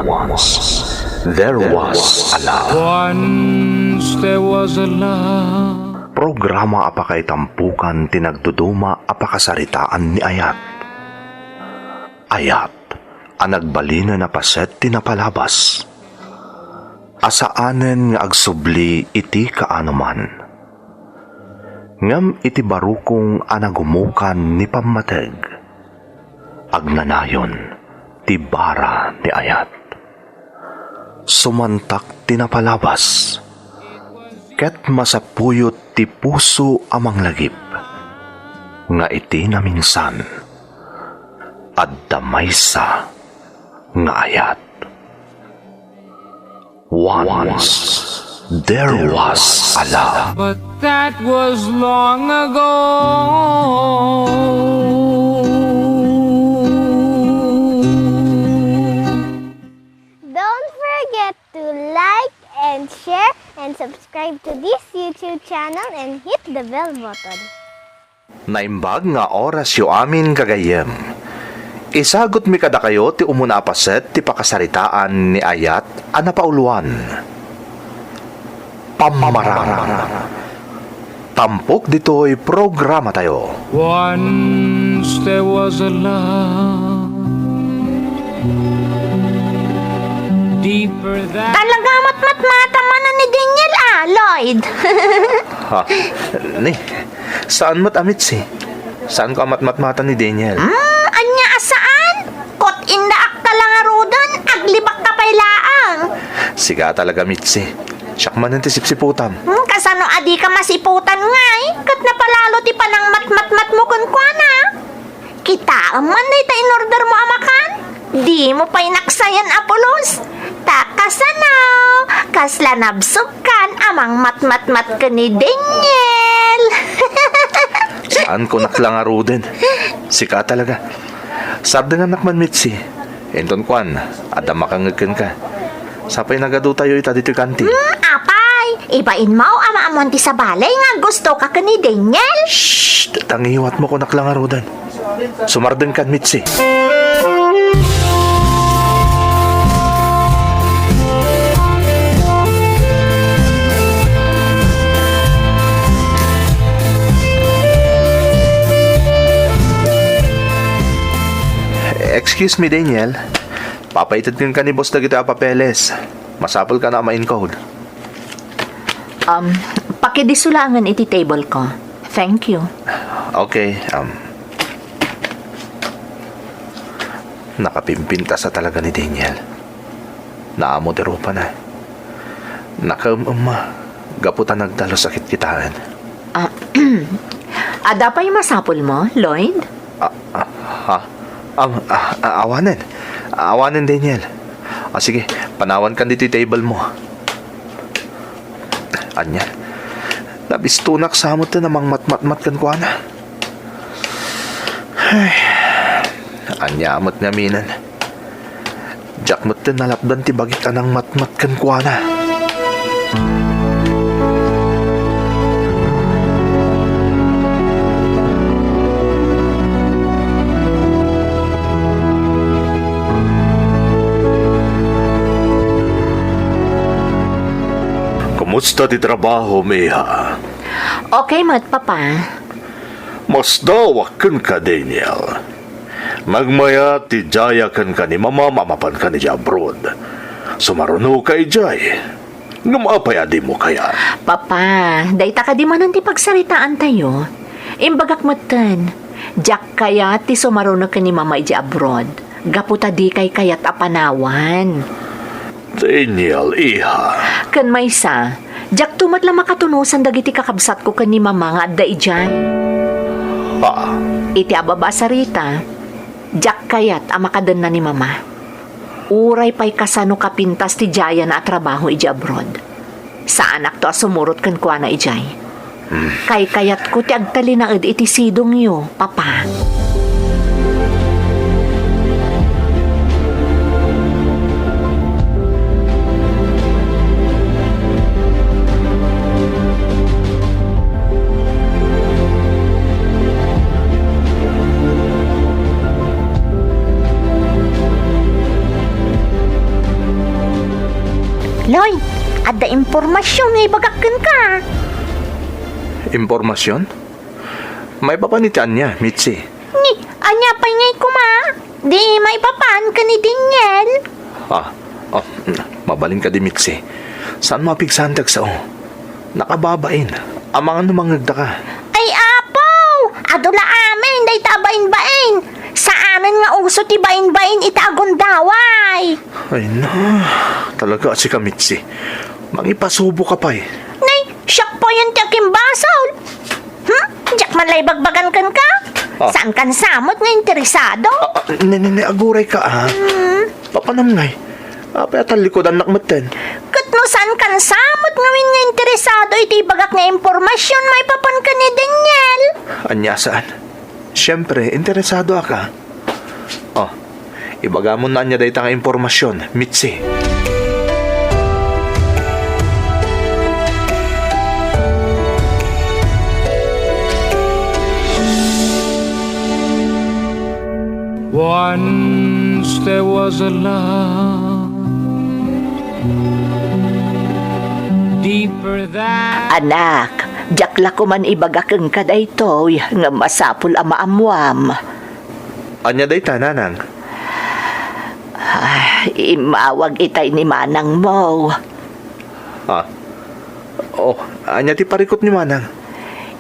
Once there was a love. Once there was a love. Programa apakay tampukan tinagduduma apakasaritaan ni Ayat. Ayat, ang nagbalina na paset tinapalabas. Asaanen nga agsubli iti kaanuman. Ngam iti barukong anagumukan ni pamateg. Agnanayon, ti bara ni Ayat. Sumantak tinapalabas. Ket masapuyot ti puso amang lagip. Nga iti na minsan. At damaysa nga Ayat. Once there was a love. But that was long ago. Don't forget to like and share and subscribe to this YouTube channel and hit the bell button. Naimbag nga oras yu amin kagayem. Isagot mi kada kayo ti umuna paset ti pakasaritaan ni Ayat a napauluan. Pamarang. Tampok dito'y programa tayo. Once there was a love. Deeper than Talaga matmata man ni Daniel Lloyd. Ha, ni, saan mat amit si? Saan ka matmata ni Daniel? Anya asaan? Kot indaak talang arudan, aglibak ka pay laang. Siga talaga mitsi. Siyak man ang tisip-siputam. Kasano adi ka masiputan ngay, kat napalalo ti panang matmatmat mo kun na. Kita man na ita in-order mo amakan. Di mo pa'y naksayan apulos. Takasanaw, kasla nabsukan amang matmatmat ka ni Daniel. Saan ko naklangaro din? Sika talaga. Sabda nga nakman mitsi. Enton kwan, ada makangagkan ka. Sapay nagado tayo ita dito kanti. Apay, ibain mo ama amonti sa balay nga gusto ka ni Daniel. Shhh! Tangiwat mo ko naklangaro din. Sumardeng kan mitsi. Excuse me, Daniel. Papaitid ka ni boss na kita papeles. Masapol ka na main code. Pakidisulangan iti table ko. Thank you. Okay, nakapimpinta sa talaga ni Daniel. Naamodero pa na. Gaputan nagdalo sakit kitaan. Ada pa yung masapol mo, Lloyd? Awanin, Daniel. Sige, panawan ka dito yung table mo. Anya, nabistunak sa amot na namang matmatmat kan ko na. Anya, amot nga minan. Jack mo't nalapdan ti bagit anang matmat kan ko na. Kumusta ti trabaho, Miha? Okay, mat, papa. Mas dawakan ka, Daniel. Magmaya ti jaya kan ka ni mamapan ka ni abroad. Sumaruno ka ijay. Ngumapay adi mo kaya. Papa, dayta ka di man ti pagsaritaan tayo. Imbagak matan, Jack kaya ti sumaruno ka ni mama iji abroad. Gaputa di kay kayat apanawan. Daniel, iha. Kan maysa, Jack tumat lang makatunusan dagiti kakabsat ko kan ni mama nga adda ijay. Iti ababa sa Rita, Jack kayat amakadan na ni mama. Uray pa'y kasano kapintas ti jaya na trabaho iji abroad. Sa anak to asumurot kan kwa na ijay. Kay kayat ko ti agtali na iti sidong yo, papa. Lloyd, ada impormasyon nga ibagakan ka. Impormasyon? May papanitian niya, Mitzi. Ni, anya pa ngay kuma. Di may papan ka ni Daniel. Mabalin ka di, Mitzi. Saan mapigsan tagsao? Nakababain. Amang numangagda ka. Ay apaw, adula amin, day tabain-bain. Sa amin nga uso ti bain-bain itagon daway. Ay na, talaga si ka, Mitzi. Mangipasubo ka pa eh. Nay, siyak po yung tiyakim basol. Diyak man lay bagbagan kan ka? Saan kan samot nga interesado? Aguray ka Papanamngay. Apa yata likodan nakmatan. Katno saan kan samot ngawin nga interesado iti bagak nga impormasyon may papan ka ni Daniel. Anya saan? Siyempre, interesado ka. Ibaga mo na niya dahi nga impormasyon, Mitzi. Once there was a love deeper than Anak, jakla ko man ibagakeng ka daytoy nga masapul ama amwam. Anya dahi nanang. Imawag itay ni manang mo. Anya ti parikot ni manang.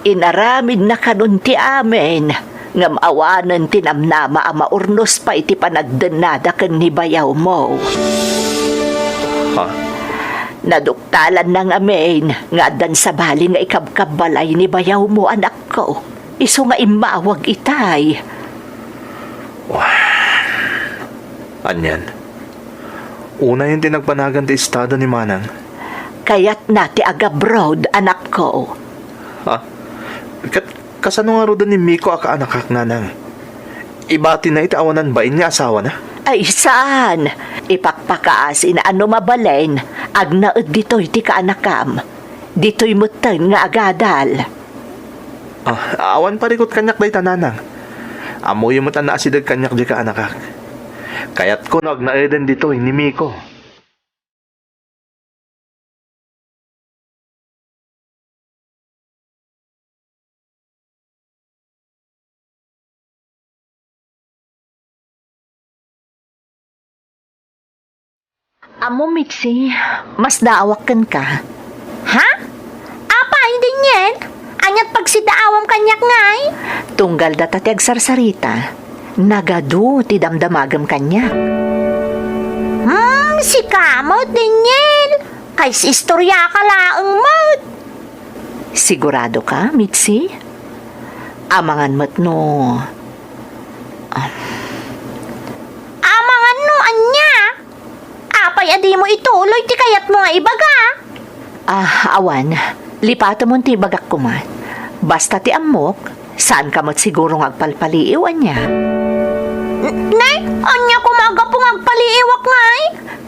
Inaramid na kanunti amin. Ngam awanan tinamnama ama urnos pa iti panagdenada kang ni bayaw mo. Naduktalan ng amin nga dan sa bali nga ikabkabalay ni bayaw mo anak ko. Iso nga imawag itay. Anyan. Una yung tinagpanagan ti estado ni manang. Kaya't nati agabroad anak ko. Kasano nga roda ni Miko aka anak nanang? Ibati na itawanan ba niya asawa na? Ay saan? Ipakpakaasin ano mabalen. Agnaed dito'y ti kaanakam. Dito'y mutan nga agadal. Awan parikot kanyak day tananang. Amoy mo na asidag kanyak di ka anakak. Kaya't ko nagnaeden dito'y ni Miko. Amo, Mitzi, mas daawakan ka. Ha? Apa, hindi niyan? Anyat pag si daawam kanyak ngay? Tunggal data ti agsarsarita. Nagadu ti damdamagam kanyak. Si kamot, Daniel. Kay si istorya ka laang mat. Sigurado ka, Mitzi? Amangan mat no. Amangan no, anya? Apay adi mo ituloy ti kayat mo nga ibaga. Awan, lipata mo ti bagak kuman. Basta ti amok, saan ka mat siguro ngagpalpaliiwan niya? Nay, anya ko maga po ngagpaliiwak ngay?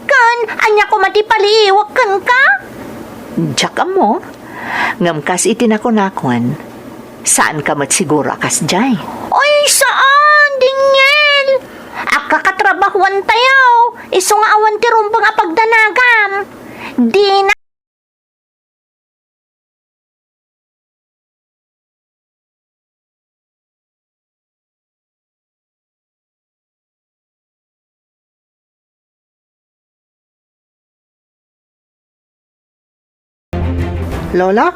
Kan, anya ko matipaliiwak kan ka? Diyak amo, ngamkas itinakon-akon. Saan ka mat siguro akas jay? Oy, saan, Daniel? Akakatrabahuan tayo. Iso nga awan ti rumbang apagdanagam. Di na... Lola,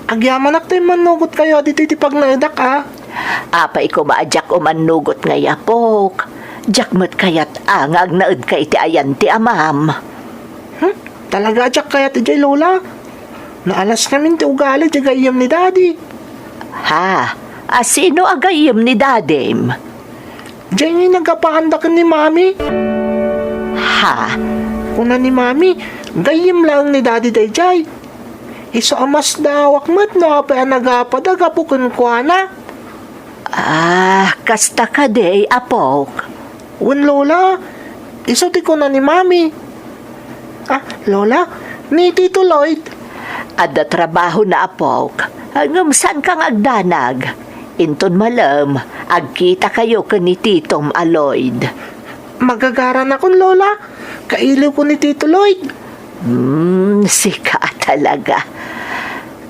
agyaman ak tayo manugot kayo dito itipag na edak Apay ko maadyak o manugot ngay apok. Jakmat kayat angag naed ka iti ayan ti amam. Talaga adyak kaya ti jay Lola. Naalas namin ti ugali ti gayam ni Daddy. Ha? Sino agayim ni Dadem? Jay nga nagapakandakan ni Mami. Ha? Una ni Mami, gayam lang ni Daddy day jay. Iso amas dawak mat no pa nagapadaga pukun kwa na. Kasta ka day apok. Wen Lola, iso ti ko na ni Mami. Lola, ni Tito Lloyd. Ada trabaho na apok. Ngam saan kang agdanag? Inton malam, agkita kayo ka ni Titom Aloyd. Magagaran akong Lola. Kailiw ko ni Tito Lloyd. Sika talaga.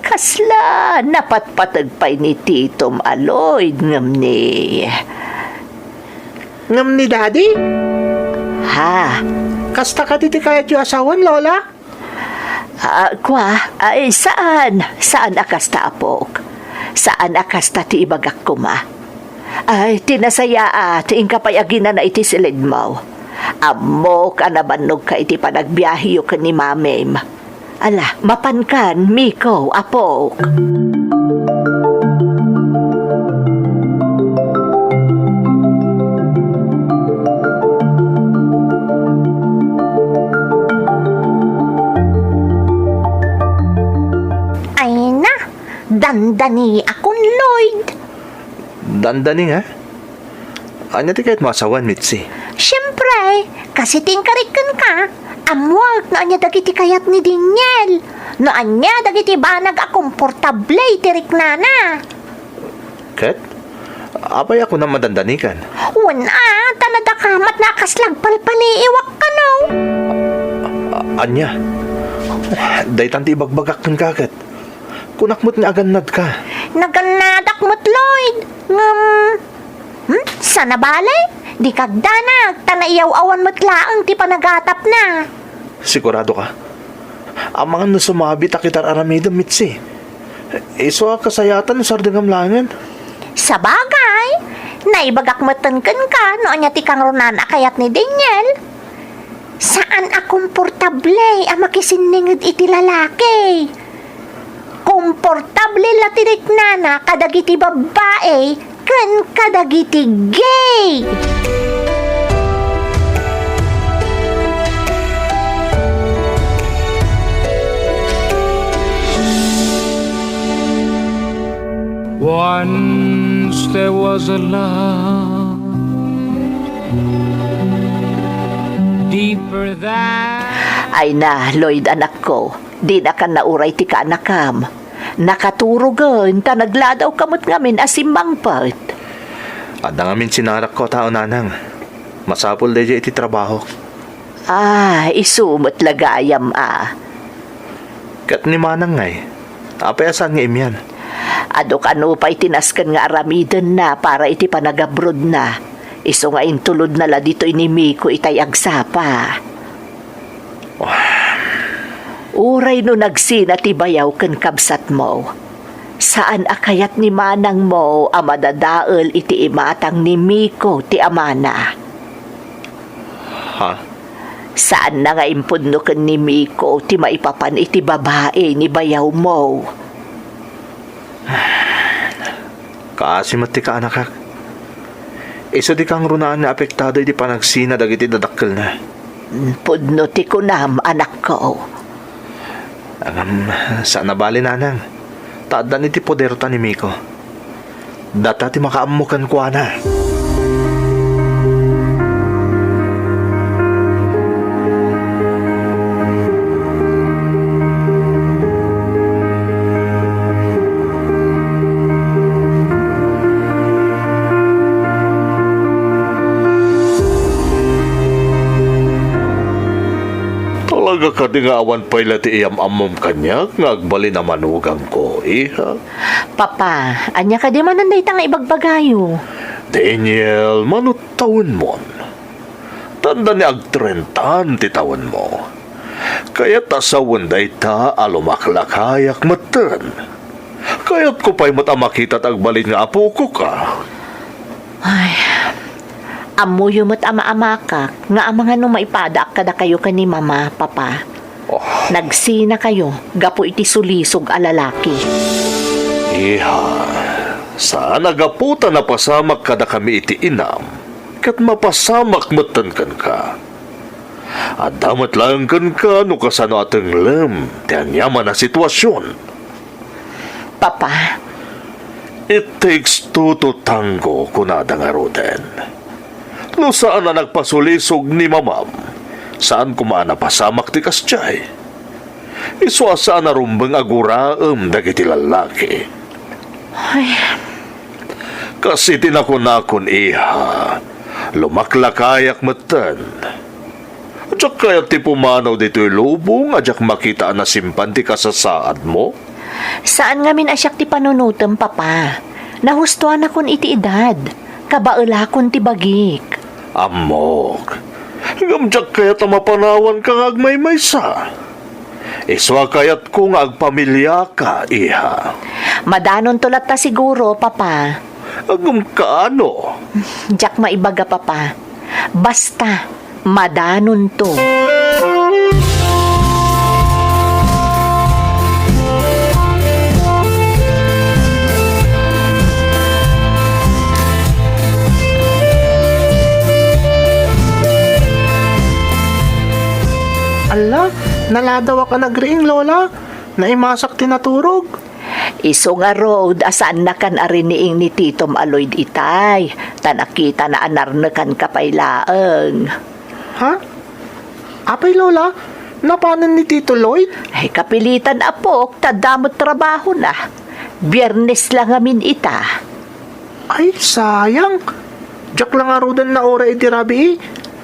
Kasla, napatpatagpay ni Tito Aloy ngam ni... Ngam ni daddy? Ha? Kasta ka diti kayat yung asawan, Lola? Ay, saan? Saan akas ta, apok? Saan akas ta ti ibagak ko ma? Ay, tinasaya tiing kapayagin na iti silid mo. Amo ka nabanog ka iti panagbiyahiyo ka ni mamem. Ala, mapankan, Miko, apok. Ay na, dandani akong Lloyd. Dandani nga. Anya ti kahit masawan, Mitzi. Siyempre, kasi tingkarikan ka. Amwag na anya dagiti kayat ni Daniel. Na anya dagiti banag akomportable tirik nana. Kat? Apay ako na madandanikan. Wana, tanadakamat na kaslagpalpaliiwak ka no. Anya? Daytan ti bagbagak ng kagat. Kunakmot ni aganad ka. Naganadak mo't Lloyd. Sana bale? Di kagdanag, tanaiyaw awan mo't laang ti panagatap na. Sigurado ka? Ang mga nasumabi takitar aramidam, Mitzi. Iso kasayatan ng sardangam langan. Sa bagay, naibagakmatan kan ka no anya ti kang runana kayat ni Daniel. Saan akomportable ang makisiningid iti lalaki? Komportable latirik nana kadagiti babae kan kadagiti gay. Once there was a love deeper than Ay na, Lloyd anak ko, di na ka nauray ti ka anakam. Nakaturugan, ta nagladaw kamot ngamin asimbang part. At ngamin sinarak ko tao nanang. Masapol deja iti trabaho. Isumot lagayam Kat ni manang ngay. Apay asan nga imyan. Adok ano pa itinaskan nga aramidan na para iti panagabrod na. Iso nga intulod na la dito inimi ko itay agsapa. Uray no nagsina ti bayaw ken kabsat mo. Saan akayat ni manang mo amadadael iti imatang ni Miko ti amana? Ha? Saan na nga impudno ken ni Miko ti maipapan iti babae ni bayaw mo? Kaasimat ti ka anak. Iso di kang runaan na apektado iti panagsina dagiti dadakkel na. Pudno ti kunam anak ko. Saan nabali nanang? Taadan iti poder ta ni Miko. Data ti makaamukan ko na. Talaga ka di nga awan pa'y lati iyam-amom kanyak, ngagbali na manugang ko, iha. Papa, anya ka di man nanday nga ibagbagayo. Daniel, manut taon mon. Tanda ni agtrentan ti taon mo. Kaya tasawan day ta alumaklakayak matan. Kaya't ko pa'y matamakita agbalin nga apo ko ka. Ay, amuyo mo't ama-ama ka, nga amang ano maipadak kada kayo ka ni mama, papa. Oh, Nagsina kayo, gapo iti sulisog a lalaki. iha, saan agaputa na pasamak kada kami iti inam, kat mapasamak matan kan ka. At damat lang kan ka no kasano ateng lem, ti anyaman na sitwasyon. Papa, It takes two to tango, kunada nga Roden. No saan na nagpasulisog ni mamam, saan kumana pasamak ti kasyay. Iswa saan na rumbang aguraam dagiti lalaki. Kasi tinakon-nakon iha, lumaklakayak matan. Adyak kaya ti pumanaw dito'y lubong, adyak makita na simpanti ka sa saad mo? Saan nga min asyak ti panunutem, papa? Nahustuhan akon iti edad. Kabaela kon ti bagik. Amok. Gamdyak kaya tamapanawan ka agmay-maysa. Iswa kayat ko nga agpamilya ka, iha. Madanon tulat ta siguro, papa. Agum kaano? Diyak maibaga, papa. Basta, madanon to. Ala, naladawa ka nagriing, Lola. Naimasak tinaturog. Iso nga road, asaan na kan ariniing ni Titom Aloyd itay. Tanakita na anarnakan kapailaeng. Ha? Apay, Lola? Napanan ni Tito Lloyd? Ay kapilitan apok, tadamot trabaho na. Biyernes lang amin ita. Ay, sayang. Diyak lang arudan na ora iti rabi.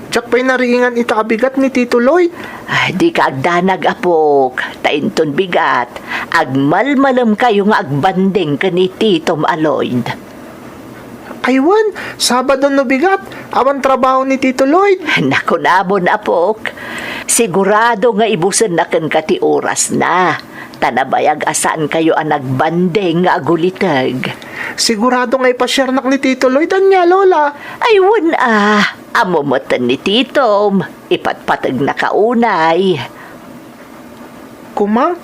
Diyak pa'y nariingan ita ni Tito Lloyd. Ay, di ka agdanag apok, tainton bigat. Agmalmalam kayo nga agbanding ka ni Titom Aloyd. Aywan, Sabado no bigat. Awan trabaho ni Tito Lloyd. Naku nabon apok. Sigurado nga ibusan na kan kati oras na. Tanabayag asaan kayo ang nagbanding nga agulitag. Sigurado nga ipashare ni Tito Lloyd anya, Lola. Aywan amumatan ni Titom. Ipatpatag na kaunay. Kumang,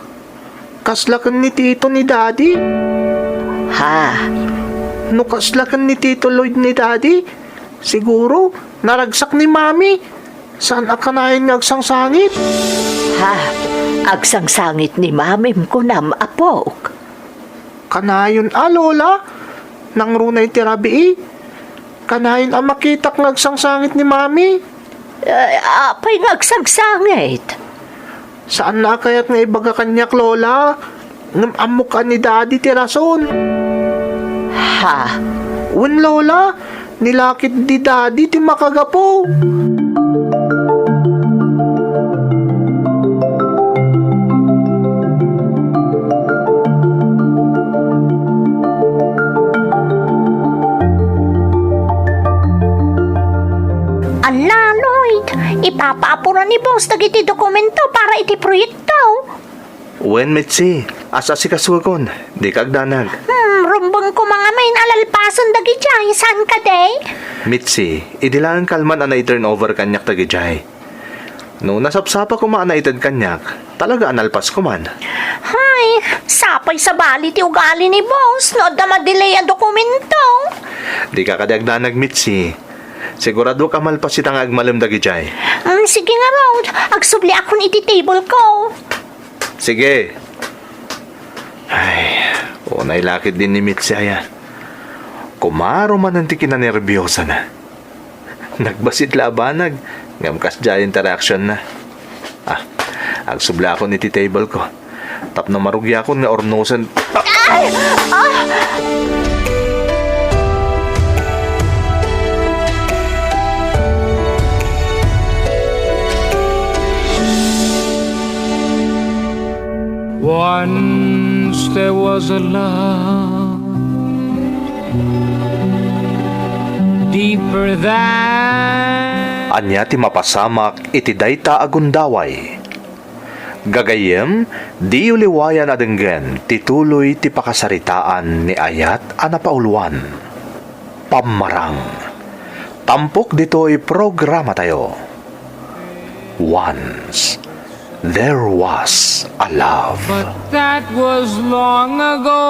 kaslakan ni Tito ni Daddy. Ha? No kaslakan ni Tito Lloyd ni Daddy, siguro naragsak ni Mami. Saan akanayin nga agsangsangit? Ha? Agsangsangit ni mamim ko nam apok. Kanayon Lola. Nang runay tirabi Kanayon makitak nga agsangsangit ni Mami. Apay nga agsangsangit. Saan na kayat nga ibaga kanyak, Lola? Ngam amok ni Daddy tirason. Ha? Wen, Lola, nilakit di Daddy ti makagapo. Ala, Lloyd, ipapaapuran ni boss dagiti dokumento para iti proyekto. Wen, Mitzi, asa si kaswagon, di kagdanag. Rumbang ko mga main alalpasan dagi jay, saan ka day? Mitzi, idilaan kalman na i-turn over kanyak tagijay. No, nasapsapa ko maanaitan kanyak, talaga analpas ko man. Hay, sapay sa bali ti ugali ni boss, no da madelay ang dokumento. Di ka kadagdanag, Mitzi. Sigurado ka malpas itang agmalam dagijay. Sige nga, Rod, agsubli akong iti table ko. Sige. Ay, nailakit din ni Mitzi aya. Kumaro man ang tiki na nervyosa na. Nagbasit labanag, ngamkas dya interaction na. Agsubla ako ni table ko. Tap na marugya ko nga ornosan. Once there was a love deeper than Anya ti mapasamak iti dayta agundaway. Gagayem, di uliwayan adenggen tituloy ti pakasaritaan ni Ayat anapauluan. Pamarang. Tampok dito'y programa tayo. Once there was a love. but that was long ago.